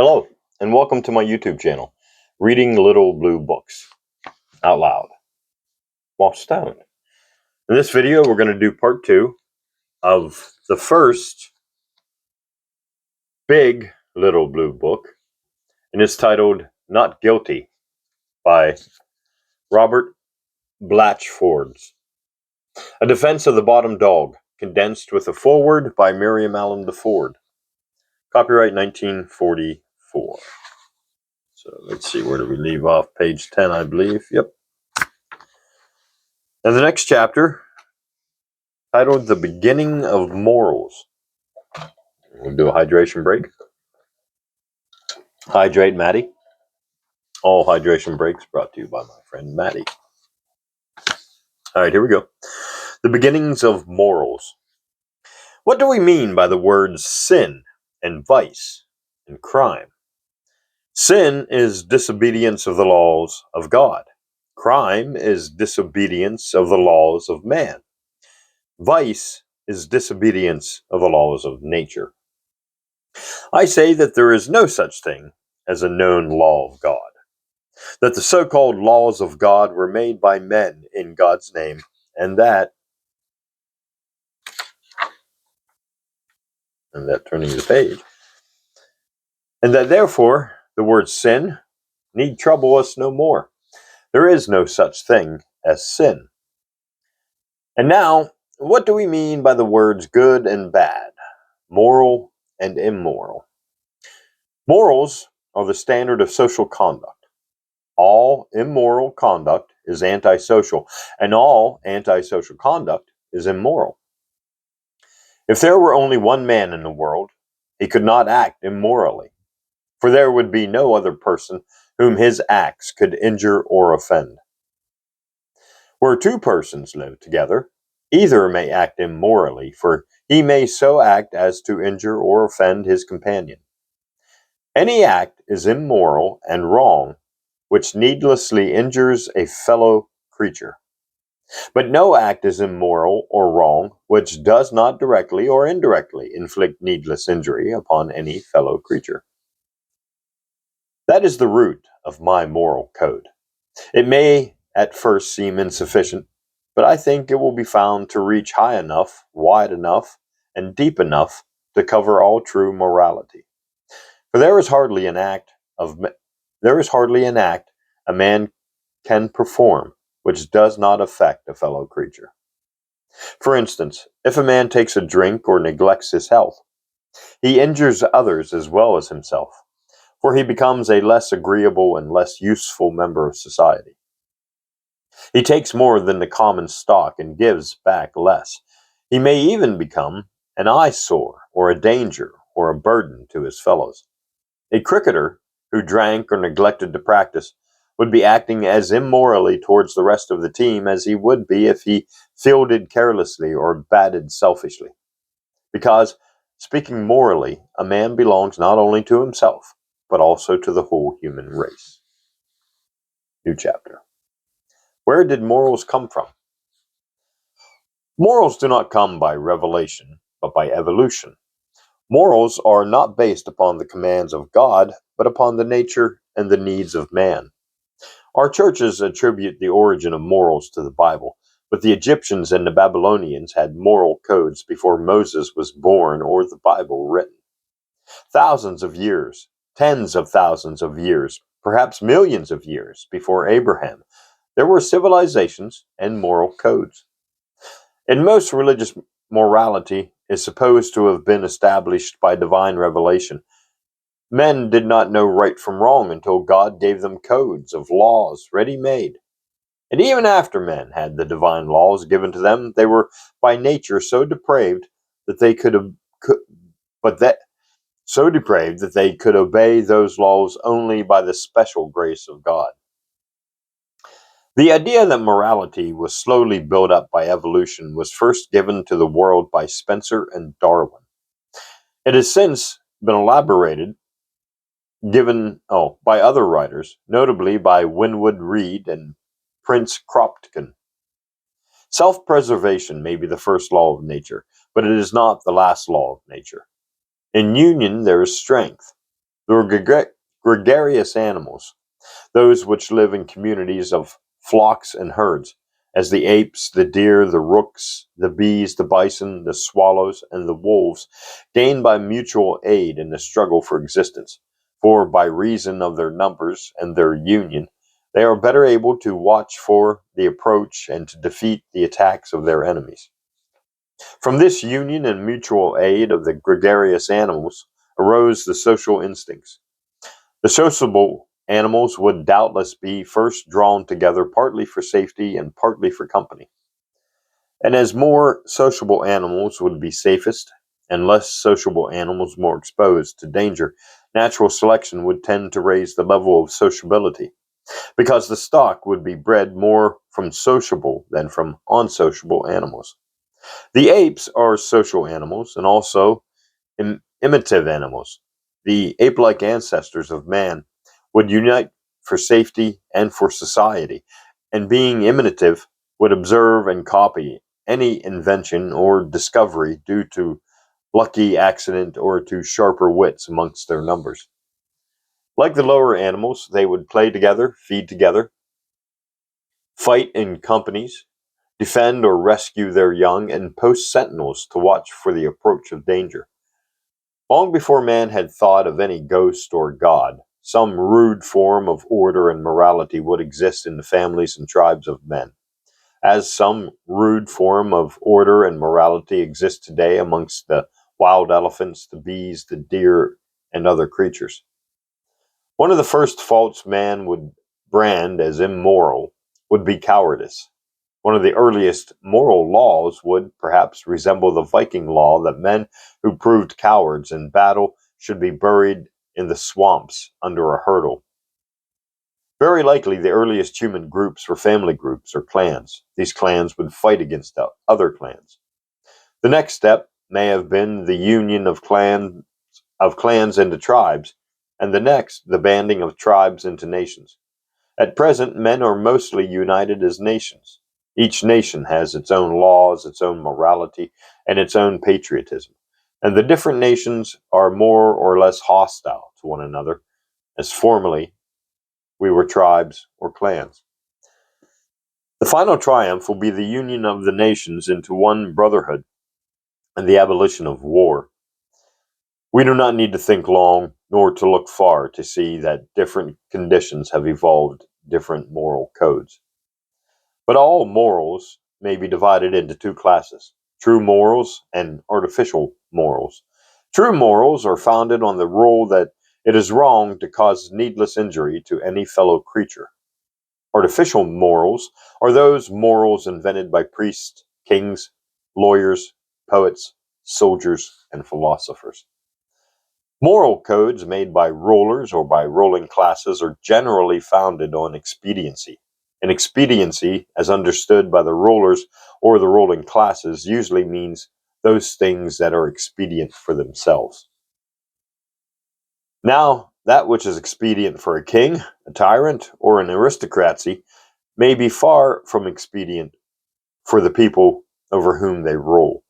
Hello, and welcome to my YouTube channel, Reading Little Blue Books Out Loud while stoned. In this video, we're going to do part 2 of the first big Little Blue book, and it's titled Not Guilty by Robert Blatchfords. A Defense of the Bottom Dog, condensed with a foreword by Miriam Allen DeFord. Copyright 1944. So let's see, where do we leave off? Page 10, I believe. Yep. And the next chapter, titled The Beginning of Morals. We'll do a hydration break. Hydrate Maddie. All hydration breaks brought to you by my friend Maddie. All right, here we go. The beginnings of morals. What do we mean by the words sin and vice and crime? Sin is disobedience of the laws of God. Crime is disobedience of the laws of man. Vice is disobedience of the laws of nature. I say that there is no such thing as a known law of God, that the so-called laws of God were made by men in God's name, and that turning the page, and that therefore the word sin need trouble us no more. There is no such thing as sin. And now, what do we mean by the words good and bad, moral and immoral? Morals are the standard of social conduct. All immoral conduct is antisocial, and all antisocial conduct is immoral. If there were only one man in the world, he could not act immorally, for there would be no other person whom his acts could injure or offend. Where two persons live together, either may act immorally, for he may so act as to injure or offend his companion. Any act is immoral and wrong which needlessly injures a fellow creature. But no act is immoral or wrong which does not directly or indirectly inflict needless injury upon any fellow creature. That is the root of my moral code. It may at first seem insufficient, but I think it will be found to reach high enough, wide enough, and deep enough to cover all true morality. For there is hardly an act a man can perform which does not affect a fellow creature. For instance, if a man takes a drink or neglects his health, he injures others as well as himself, for he becomes a less agreeable and less useful member of society. He takes more than the common stock and gives back less. He may even become an eyesore or a danger or a burden to his fellows. A cricketer who drank or neglected to practice would be acting as immorally towards the rest of the team as he would be if he fielded carelessly or batted selfishly. Because, speaking morally, a man belongs not only to himself, but also to the whole human race. New chapter. Where did morals come from? Morals do not come by revelation, but by evolution. Morals are not based upon the commands of God, but upon the nature and the needs of man. Our churches attribute the origin of morals to the Bible, but the Egyptians and the Babylonians had moral codes before Moses was born or the Bible written. Thousands of years, tens of thousands of years, perhaps millions of years before Abraham, there were civilizations and moral codes. In most religious morality is supposed to have been established by divine revelation. Men did not know right from wrong until God gave them codes of laws ready-made. And even after men had the divine laws given to them, they were by nature so depraved that they could obey those laws only by the special grace of God. The idea that morality was slowly built up by evolution was first given to the world by Spencer and Darwin. It has since been elaborated by other writers, notably by Winwood Reade and Prince Kropotkin. Self-preservation may be the first law of nature, but it is not the last law of nature. In union there is strength. The gregarious animals, those which live in communities of flocks and herds, as the apes, the deer, the rooks, the bees, the bison, the swallows, and the wolves, gain by mutual aid in the struggle for existence. For by reason of their numbers and their union, they are better able to watch for the approach and to defeat the attacks of their enemies. From this union and mutual aid of the gregarious animals arose the social instincts. The sociable animals would doubtless be first drawn together partly for safety and partly for company. And as more sociable animals would be safest, and less sociable animals more exposed to danger, natural selection would tend to raise the level of sociability, because the stock would be bred more from sociable than from unsociable animals. The apes are social animals and also imitative animals. The ape like ancestors of man would unite for safety and for society, and being imitative, would observe and copy any invention or discovery due to lucky accident or to sharper wits amongst their numbers. Like the lower animals, they would play together, feed together, fight in companies, defend or rescue their young, and post sentinels to watch for the approach of danger. Long before man had thought of any ghost or god, some rude form of order and morality would exist in the families and tribes of men, as some rude form of order and morality exists today amongst the wild elephants, the bees, the deer, and other creatures. One of the first faults man would brand as immoral would be cowardice. One of the earliest moral laws would perhaps resemble the Viking law that men who proved cowards in battle should be buried in the swamps under a hurdle. Very likely, the earliest human groups were family groups or clans. These clans would fight against other clans. The next step may have been the union of clans into tribes, and the next, the banding of tribes into nations. At present, men are mostly united as nations. Each nation has its own laws, its own morality, and its own patriotism. And the different nations are more or less hostile to one another, as formerly we were tribes or clans. The final triumph will be the union of the nations into one brotherhood and the abolition of war. We do not need to think long nor to look far to see that different conditions have evolved different moral codes. But all morals may be divided into two classes: true morals and artificial morals. True morals are founded on the rule that it is wrong to cause needless injury to any fellow creature. Artificial morals are those morals invented by priests, kings, lawyers, poets, soldiers, and philosophers. Moral codes made by rulers or by ruling classes are generally founded on expediency. And expediency, as understood by the rulers or the ruling classes, usually means those things that are expedient for themselves. Now, that which is expedient for a king, a tyrant, or an aristocracy may be far from expedient for the people over whom they rule.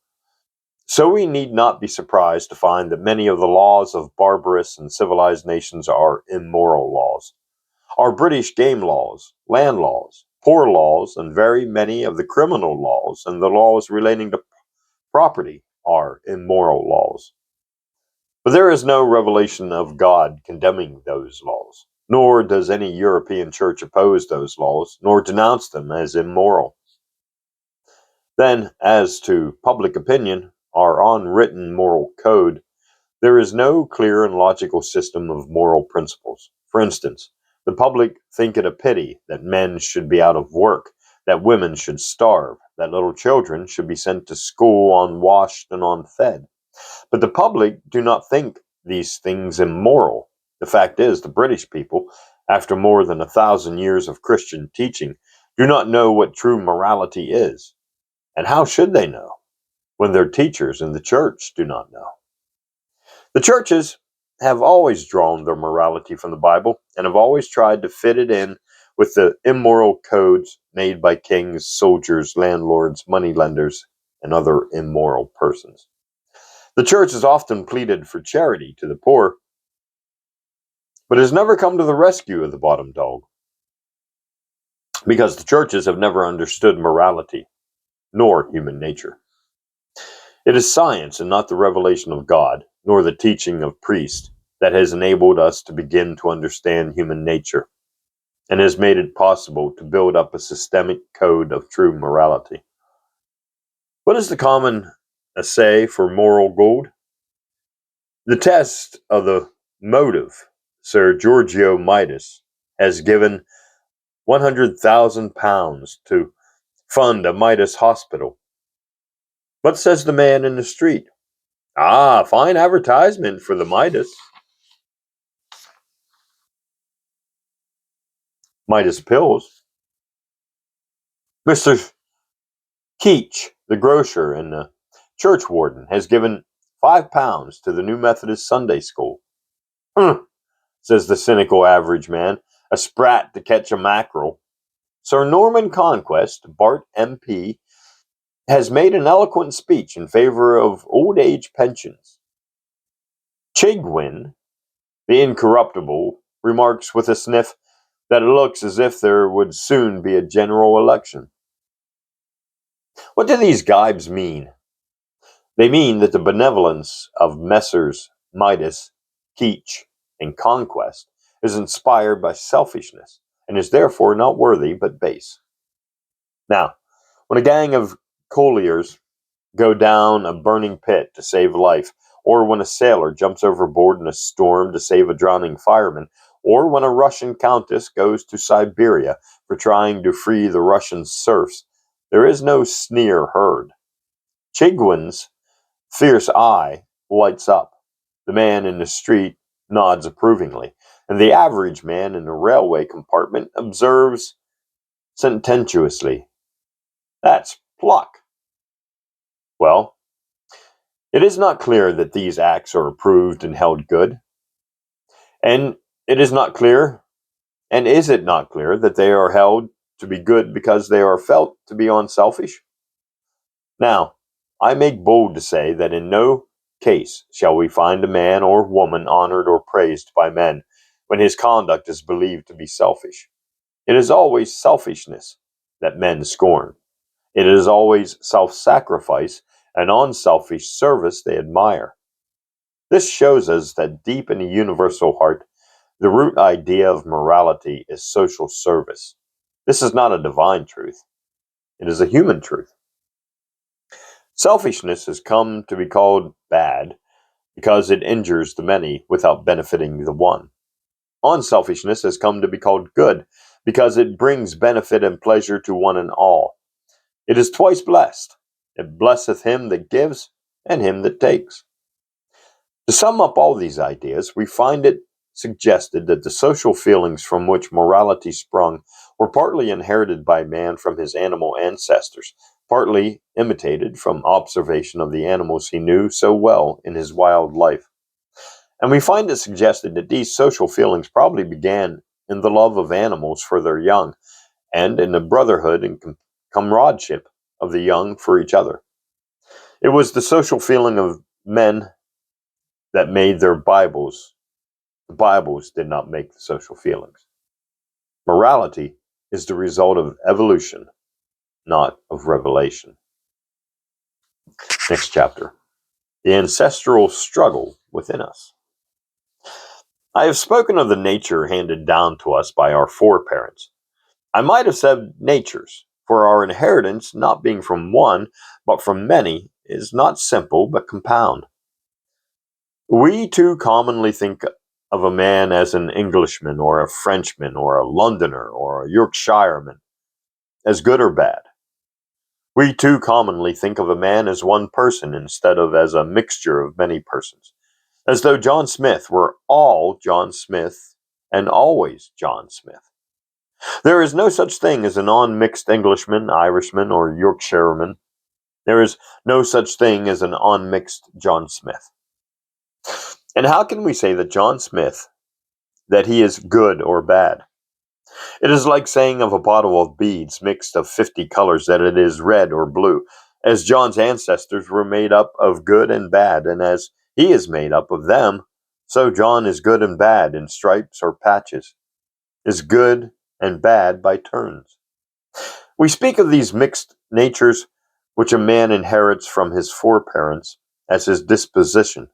So we need not be surprised to find that many of the laws of barbarous and civilized nations are immoral laws. Our British game laws, land laws, poor laws, and very many of the criminal laws and the laws relating to property are immoral laws. But there is no revelation of God condemning those laws, nor does any European church oppose those laws, nor denounce them as immoral. Then, as to public opinion, our unwritten moral code, there is no clear and logical system of moral principles. For instance, the public think it a pity that men should be out of work, that women should starve, that little children should be sent to school unwashed and unfed. But the public do not think these things immoral. The fact is, the British people, after more than 1,000 years of Christian teaching, do not know what true morality is. And how should they know when their teachers in the church do not know? The churches have always drawn their morality from the Bible and have always tried to fit it in with the immoral codes made by kings, soldiers, landlords, moneylenders, and other immoral persons. The church has often pleaded for charity to the poor, but has never come to the rescue of the bottom dog, because the churches have never understood morality, nor human nature. It is science and not the revelation of God, nor the teaching of priests, that has enabled us to begin to understand human nature, and has made it possible to build up a systemic code of true morality. What is the common assay for moral gold? The test of the motive. Sir Giorgio Midas has given £100,000 to fund a Midas hospital. What says the man in the street? Ah, fine advertisement for the Midas. Midas pills. Mr. Keach, the grocer and the churchwarden, has given £5 to the New Methodist Sunday School. Says the cynical average man, a sprat to catch a mackerel. Sir Norman Conquest, Bart MP, has made an eloquent speech in favor of old age pensions. Chigwin, the incorruptible, remarks with a sniff that it looks as if there would soon be a general election. What do these gibes mean? They mean that the benevolence of Messrs. Midas, Keach, and Conquest is inspired by selfishness, and is therefore not worthy but base. Now, when a gang of colliers go down a burning pit to save life, or when a sailor jumps overboard in a storm to save a drowning fireman, or when a Russian countess goes to Siberia for trying to free the Russian serfs, there is no sneer heard. Chigwin's fierce eye lights up. The man in the street nods approvingly, and the average man in the railway compartment observes sententiously, "That's pluck." Well, it is not clear that these acts are approved and held good. And it is not clear, and is it not clear that they are held to be good because they are felt to be unselfish? Now, I make bold to say that in no case shall we find a man or woman honored or praised by men when his conduct is believed to be selfish. It is always selfishness that men scorn. It is always self-sacrifice and unselfish service they admire. This shows us that deep in the universal heart, the root idea of morality is social service. This is not a divine truth. It is a human truth. Selfishness has come to be called bad because it injures the many without benefiting the one. Unselfishness has come to be called good because it brings benefit and pleasure to one and all. It is twice blessed. It blesseth him that gives and him that takes. To sum up all these ideas, we find it suggested that the social feelings from which morality sprung were partly inherited by man from his animal ancestors, partly imitated from observation of the animals he knew so well in his wild life. And we find it suggested that these social feelings probably began in the love of animals for their young, and in the brotherhood and comradeship of the young for each other. It was the social feeling of men that made their Bibles. The Bibles did not make the social feelings. Morality is the result of evolution, not of revelation. Next chapter. The ancestral struggle within us. I have spoken of the nature handed down to us by our foreparents. I might have said natures, for our inheritance, not being from one, but from many, is not simple but compound. We too commonly think of a man as an Englishman or a Frenchman or a Londoner or a Yorkshireman, as good or bad. We too commonly think of a man as one person instead of as a mixture of many persons, as though John Smith were all John Smith and always John Smith. There is no such thing as an unmixed Englishman, Irishman, or Yorkshireman. There is no such thing as an unmixed John Smith. And how can we say that John Smith, that he is good or bad? It is like saying of a bottle of beads mixed of 50 colors that it is red or blue, as John's ancestors were made up of good and bad, and as he is made up of them, So John is good and bad in stripes or patches, is good and bad by turns. We speak of these mixed natures which a man inherits from his foreparents as his disposition.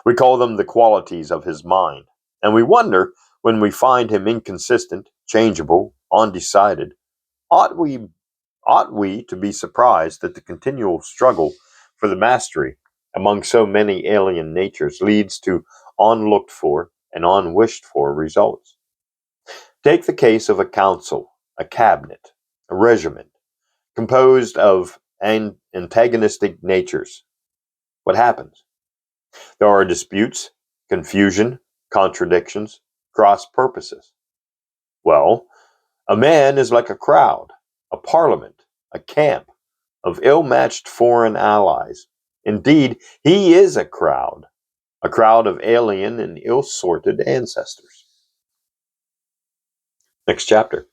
We call them the qualities of his mind, and we wonder when we find him inconsistent, changeable, undecided, ought we to be surprised that the continual struggle for the mastery among so many alien natures leads to unlooked for and unwished for results? Take the case of a council, a cabinet, a regiment, composed of antagonistic natures. What happens? There are disputes, confusion, contradictions, cross purposes. Well, a man is like a crowd, a parliament, a camp of ill matched foreign allies. Indeed, he is a crowd of alien and ill sorted ancestors. Next chapter,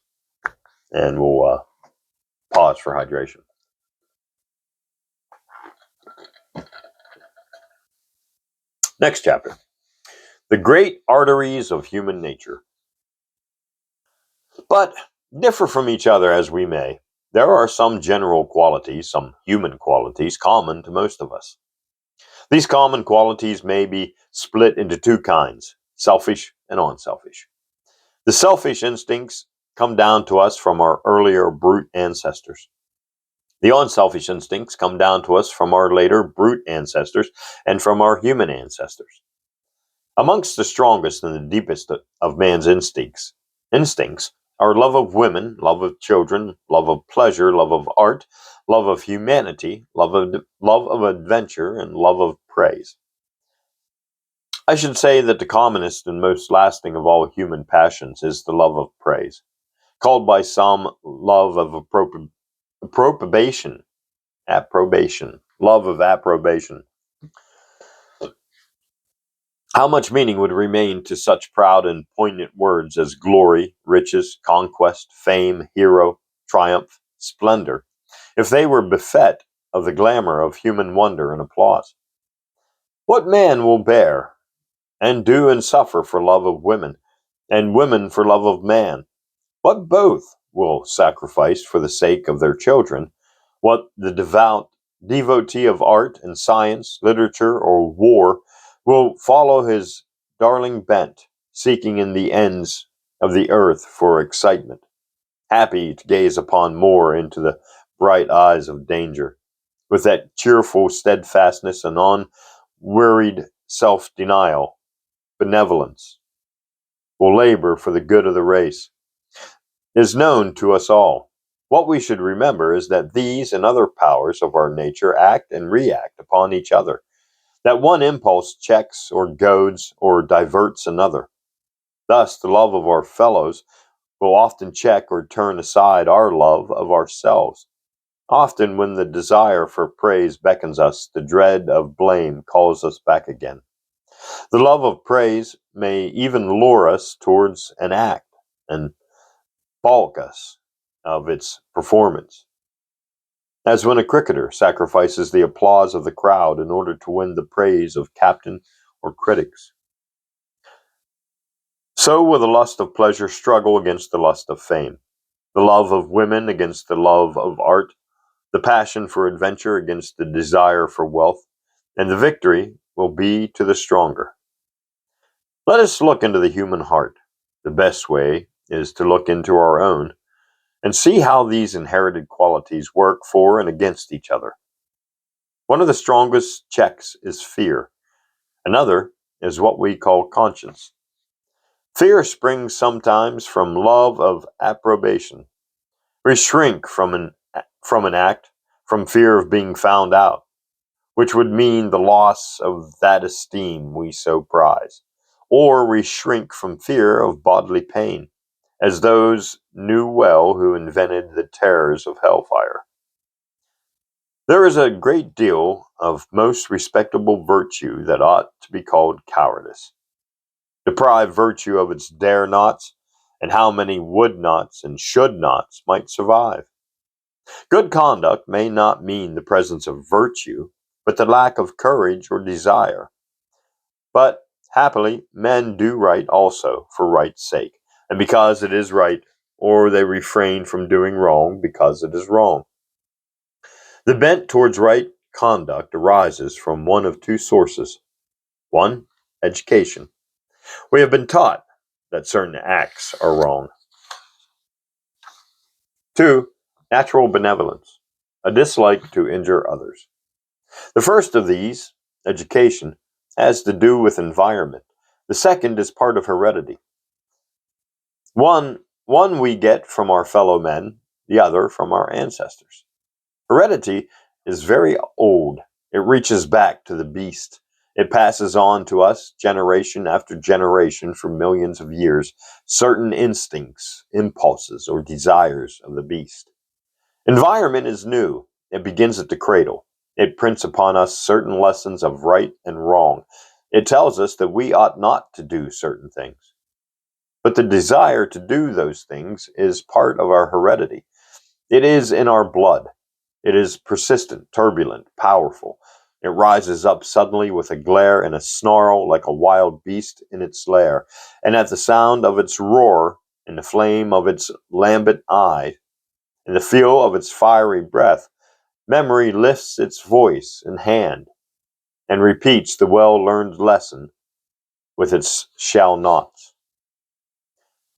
and we'll pause for hydration. Next chapter, the great arteries of human nature. But differ from each other as we may, there are some general qualities, some human qualities, common to most of us. These common qualities may be split into two kinds, selfish and unselfish. The selfish instincts come down to us from our earlier brute ancestors. The unselfish instincts come down to us from our later brute ancestors and from our human ancestors. Amongst the strongest and the deepest of man's instincts are love of women, love of children, love of pleasure, love of art, love of humanity, love of adventure, and love of praise. I should say that the commonest and most lasting of all human passions is the love of praise, called by some love of approbation, love of approbation. How much meaning would remain to such proud and poignant words as glory, riches, conquest, fame, hero, triumph, splendor, if they were befet of the glamour of human wonder and applause? What man will bear and do and suffer for love of women, and women for love of man? What both will sacrifice for the sake of their children? What the devout devotee of art and science, literature, or war will follow his darling bent, seeking in the ends of the earth for excitement, happy to gaze upon more into the bright eyes of danger, with that cheerful steadfastness and unwearied self-denial, benevolence, will labor for the good of the race, is known to us all. What we should remember is that these and other powers of our nature act and react upon each other, that one impulse checks or goads or diverts another. Thus, the love of our fellows will often check or turn aside our love of ourselves. Often, when the desire for praise beckons us, the dread of blame calls us back again. The love of praise may even lure us towards an act and balk us of its performance, as when a cricketer sacrifices the applause of the crowd in order to win the praise of captain or critics. So will the lust of pleasure struggle against the lust of fame, the love of women against the love of art, the passion for adventure against the desire for wealth, and the victory will be to the stronger. Let us look into the human heart. The best way is to look into our own and see how these inherited qualities work for and against each other. One of the strongest checks is fear. Another is what we call conscience. Fear springs sometimes from love of approbation. We shrink from an act from fear of being found out, which would mean the loss of that esteem we so prize. Or we shrink from fear of bodily pain, as those knew well who invented the terrors of hellfire. There is a great deal of most respectable virtue that ought to be called cowardice. Deprive virtue of its dare nots, and how many would nots and should nots might survive? Good conduct may not mean the presence of virtue, but the lack of courage or desire. But Happily, men do right also for right's sake, and because it is right, or they refrain from doing wrong because it is wrong. The bent towards right conduct arises from one of two sources. One, education. We have been taught that certain acts are wrong. Two, natural benevolence, a dislike to injure others. The first of these, education, has to do with environment. The second is part of heredity. One we get from our fellow men, the other from our ancestors. Heredity is very old. It reaches back to the beast. It passes on to us generation after generation for millions of years, certain instincts, impulses, or desires of the beast. Environment is new. It begins at the cradle. It prints upon us certain lessons of right and wrong. It tells us that we ought not to do certain things. But the desire to do those things is part of our heredity. It is in our blood. It is persistent, turbulent, powerful. It rises up suddenly with a glare and a snarl like a wild beast in its lair, and at the sound of its roar, and the flame of its lambent eye, and the feel of its fiery breath, memory lifts its voice and hand, and repeats the well-learned lesson with its shall nots.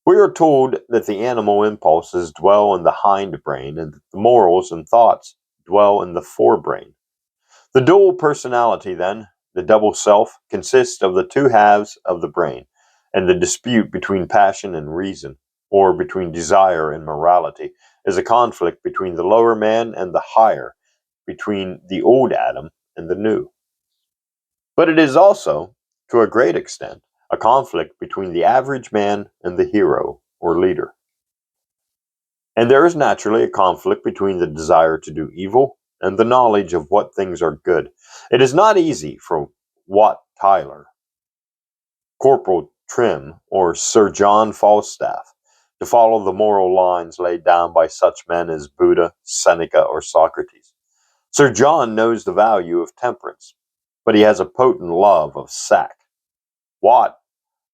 We are told that the animal impulses dwell in the hindbrain and that the morals and thoughts dwell in the forebrain. The dual personality, then, the double self, consists of the two halves of the brain, and the dispute between passion and reason, or between desire and morality, is a conflict between the lower man and the higher, between the old Adam and the new. But it is also, to a great extent, a conflict between the average man and the hero or leader. And there is naturally a conflict between the desire to do evil and the knowledge of what things are good. It is not easy for Wat Tyler, Corporal Trim, or Sir John Falstaff to follow the moral lines laid down by such men as Buddha, Seneca, or Socrates. Sir John knows the value of temperance, but he has a potent love of sack. Watt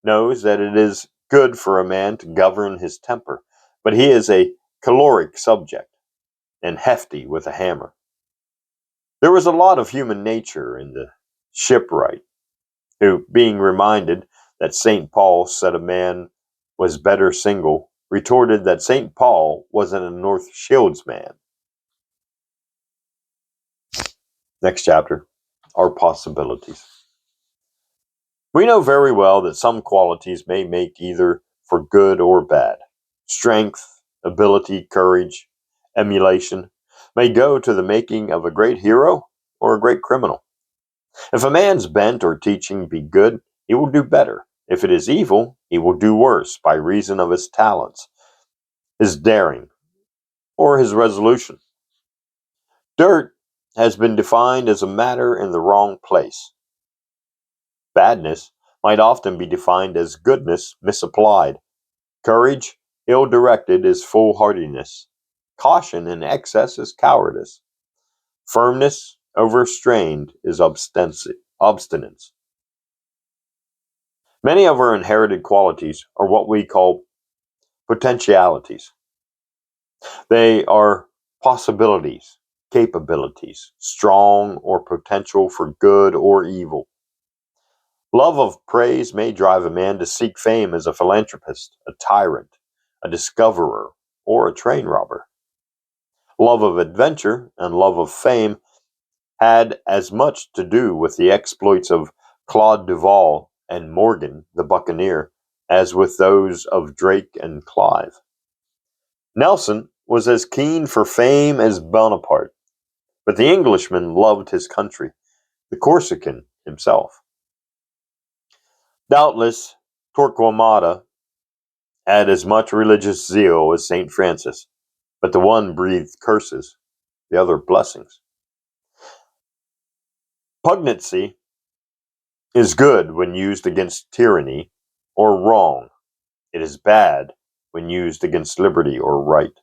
knows that it is good for a man to govern his temper, but he is a caloric subject and hefty with a hammer. There was a lot of human nature in the shipwright, who, being reminded that St. Paul said a man was better single, retorted that St. Paul wasn't a North Shields man. Next chapter, our possibilities. We know very well that some qualities may make either for good or bad. Strength, ability, courage, emulation may go to the making of a great hero or a great criminal. If a man's bent or teaching be good, he will do better. If it is evil, he will do worse by reason of his talents, his daring, or his resolution. Dirt has been defined as a matter in the wrong place. Badness might often be defined as goodness misapplied. Courage, ill-directed, is foolhardiness. Caution in excess is cowardice. Firmness, overstrained, is obstinance. Many of our inherited qualities are what we call potentialities. They are possibilities, capabilities, strong or potential for good or evil. Love of praise may drive a man to seek fame as a philanthropist, a tyrant, a discoverer, or a train robber. Love of adventure and love of fame had as much to do with the exploits of Claude Duval and Morgan, the buccaneer, as with those of Drake and Clive. Nelson was as keen for fame as Bonaparte, but the Englishman loved his country, the Corsican himself. Doubtless, Torquemada had as much religious zeal as St. Francis, but the one breathed curses, the other blessings. Pugnancy is good when used against tyranny or wrong. It is bad when used against liberty or right.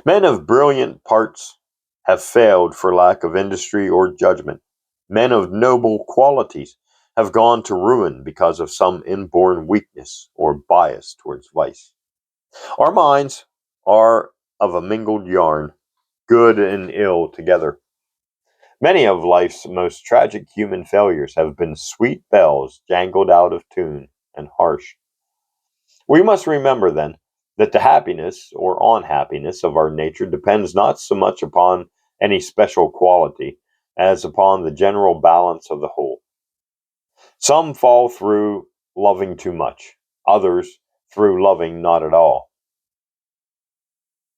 Men of brilliant parts have failed for lack of industry or judgment. Men of noble qualities have gone to ruin because of some inborn weakness or bias towards vice. Our minds are of a mingled yarn, good and ill together. Many of life's most tragic human failures have been sweet bells jangled out of tune and harsh. We must remember, then, that the happiness or unhappiness of our nature depends not so much upon any special quality as upon the general balance of the whole. Some fall through loving too much, others through loving not at all.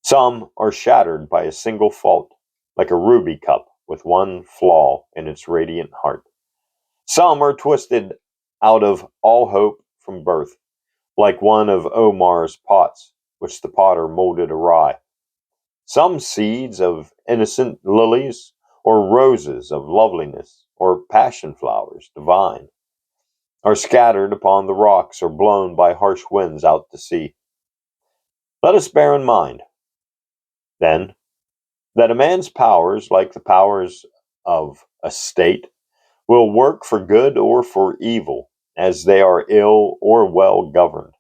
Some are shattered by a single fault, like a ruby cup with one flaw in its radiant heart. Some are twisted out of all hope from birth, like one of Omar's pots, which the potter molded awry. Some seeds of innocent lilies, or roses of loveliness, or passion flowers divine, are scattered upon the rocks or blown by harsh winds out to sea. Let us bear in mind, then, that a man's powers, like the powers of a state, will work for good or for evil, as they are ill or well governed.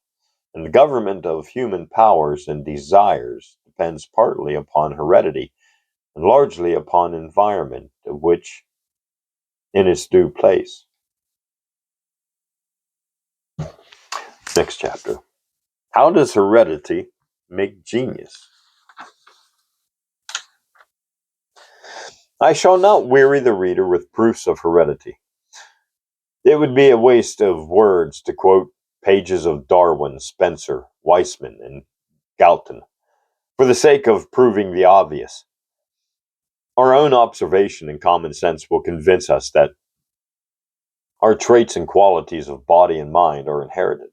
And the government of human powers and desires depends partly upon heredity and largely upon environment, of which in its due place. Next chapter. How does heredity make genius? I shall not weary the reader with proofs of heredity. It would be a waste of words to quote pages of Darwin, Spencer, Weismann, and Galton for the sake of proving the obvious. Our own observation and common sense will convince us that our traits and qualities of body and mind are inherited.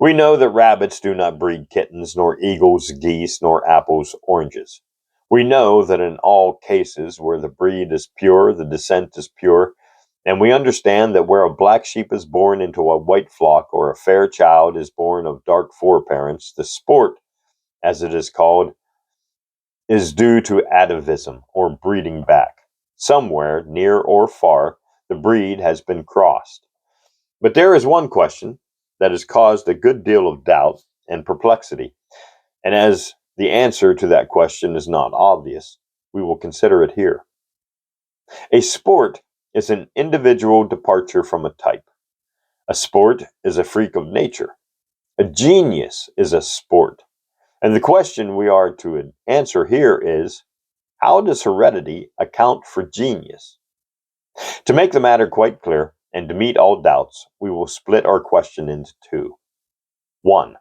We know that rabbits do not breed kittens, nor eagles geese, nor apples oranges. We know that in all cases where the breed is pure, the descent is pure, and we understand that where a black sheep is born into a white flock, or a fair child is born of dark foreparents, the sport, as it is called, is due to atavism, or breeding back. Somewhere, near or far, the breed has been crossed. But there is one question that has caused a good deal of doubt and perplexity, and as the answer to that question is not obvious, we will consider it here. A sport is an individual departure from a type. A sport is a freak of nature. A genius is a sport. And the question we are to answer here is, how does heredity account for genius? To make the matter quite clear, and to meet all doubts, we will split our question into two. 1.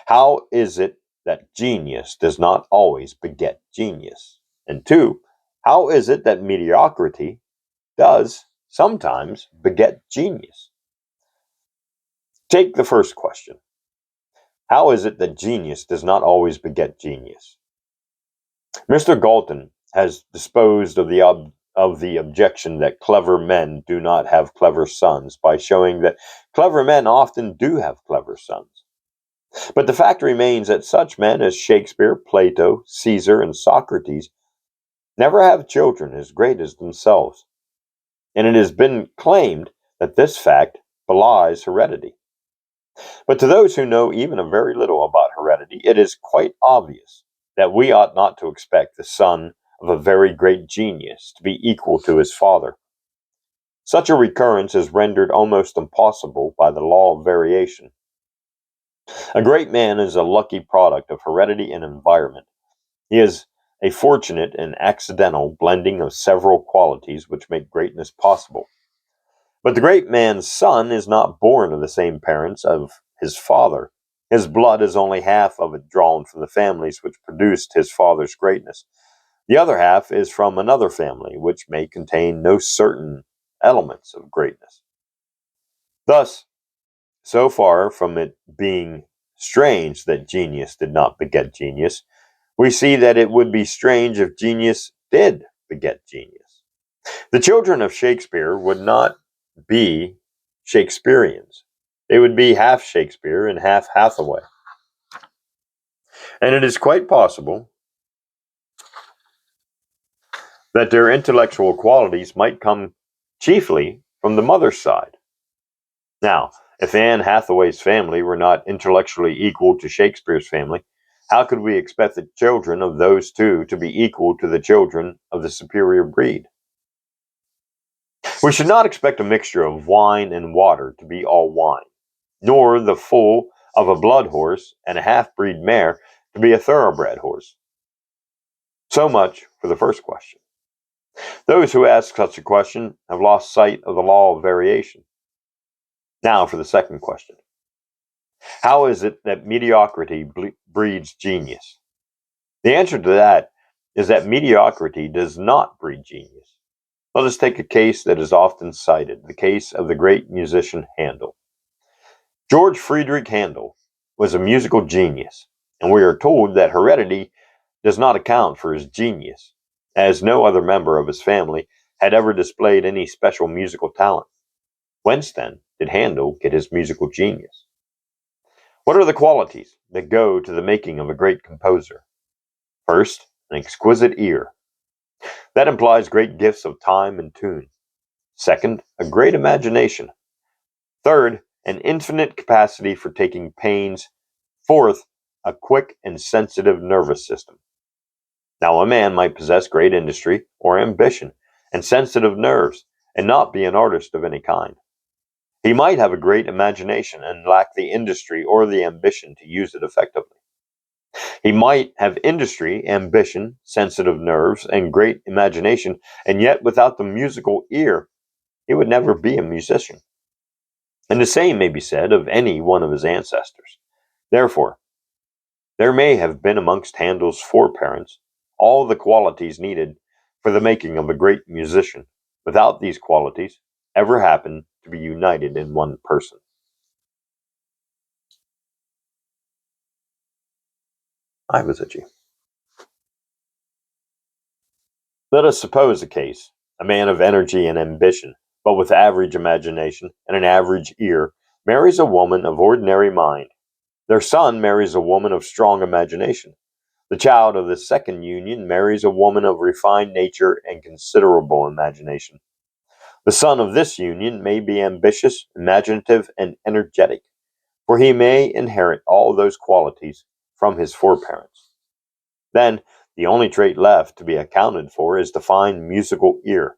How is it that genius does not always beget genius? And 2. How is it that mediocrity does sometimes beget genius? Take the first question. How is it that genius does not always beget genius? Mr. Galton has disposed of the objection that clever men do not have clever sons by showing that clever men often do have clever sons. But the fact remains that such men as Shakespeare, Plato, Caesar, and Socrates never have children as great as themselves. And it has been claimed that this fact belies heredity. But to those who know even a very little about heredity, it is quite obvious that we ought not to expect the son of a very great genius to be equal to his father. Such a recurrence is rendered almost impossible by the law of variation. A great man is a lucky product of heredity and environment. He is a fortunate and accidental blending of several qualities which make greatness possible. But the great man's son is not born of the same parents of his father. His blood is only half of it drawn from the families which produced his father's greatness. The other half is from another family, which may contain no certain elements of greatness. Thus, so far from it being strange that genius did not beget genius, we see that it would be strange if genius did beget genius. The children of Shakespeare would not be Shakespeareans. They would be half Shakespeare and half Hathaway. And it is quite possible that their intellectual qualities might come chiefly from the mother's side. Now, if Anne Hathaway's family were not intellectually equal to Shakespeare's family, how could we expect the children of those two to be equal to the children of the superior breed? We should not expect a mixture of wine and water to be all wine, nor the foal of a blood horse and a half-breed mare to be a thoroughbred horse. So much for the first question. Those who ask such a question have lost sight of the law of variation. Now for the second question. How is it that mediocrity breeds genius? The answer to that is that mediocrity does not breed genius. Let us take a case that is often cited, the case of the great musician Handel. George Friedrich Handel was a musical genius, and we are told that heredity does not account for his genius, as no other member of his family had ever displayed any special musical talent. Whence, then, did Handel get his musical genius? What are the qualities that go to the making of a great composer? First, an exquisite ear. That implies great gifts of time and tune. Second, a great imagination. Third, an infinite capacity for taking pains. Fourth, a quick and sensitive nervous system. Now, a man might possess great industry or ambition and sensitive nerves and not be an artist of any kind. He might have a great imagination and lack the industry or the ambition to use it effectively. He might have industry, ambition, sensitive nerves, and great imagination, and yet without the musical ear, he would never be a musician. And the same may be said of any one of his ancestors. Therefore, there may have been amongst Handel's foreparents all the qualities needed for the making of a great musician, without these qualities ever happen to be united in one person. I was at you. Let us suppose a case. A man of energy and ambition, but with average imagination and an average ear, marries a woman of ordinary mind. Their son marries a woman of strong imagination. The child of the second union marries a woman of refined nature and considerable imagination. The son of this union may be ambitious, imaginative, and energetic, for he may inherit all those qualities from his foreparents. Then, the only trait left to be accounted for is the fine musical ear.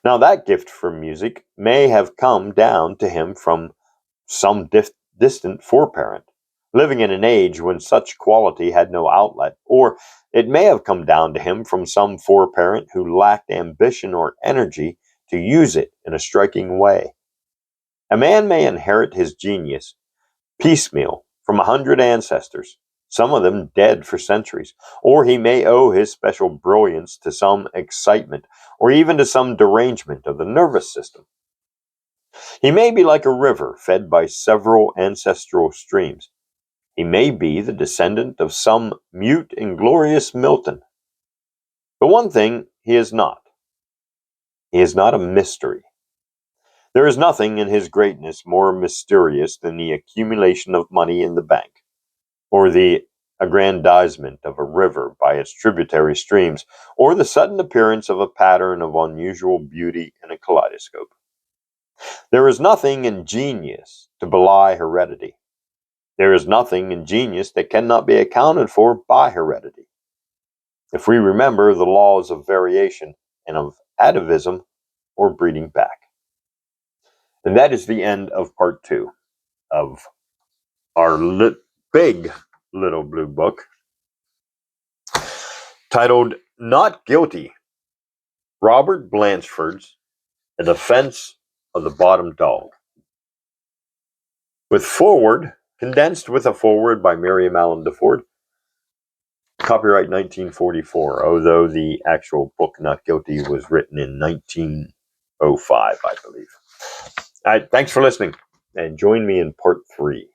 Now, that gift for music may have come down to him from some distant foreparent, living in an age when such quality had no outlet, or it may have come down to him from some foreparent who lacked ambition or energy to use it in a striking way. A man may inherit his genius piecemeal from 100 ancestors, some of them dead for centuries, or he may owe his special brilliance to some excitement, or even to some derangement of the nervous system. He may be like a river fed by several ancestral streams. He may be the descendant of some mute and glorious Milton. But one thing he is not. He is not a mystery. There is nothing in his greatness more mysterious than the accumulation of money in the bank, or the aggrandizement of a river by its tributary streams, or the sudden appearance of a pattern of unusual beauty in a kaleidoscope. There is nothing in genius to belie heredity. There is nothing in genius that cannot be accounted for by heredity, if we remember the laws of variation and of atavism or breeding back. And that is the end of part 2 of our big little blue book titled Not Guilty, Robert Blanchford's A Defense of the Bottom Dog. With foreword, condensed with a foreword by Miriam Allen DeFord. Copyright 1944, although the actual book Not Guilty was written in 1905, I believe. All right, thanks for listening, and join me in part 3.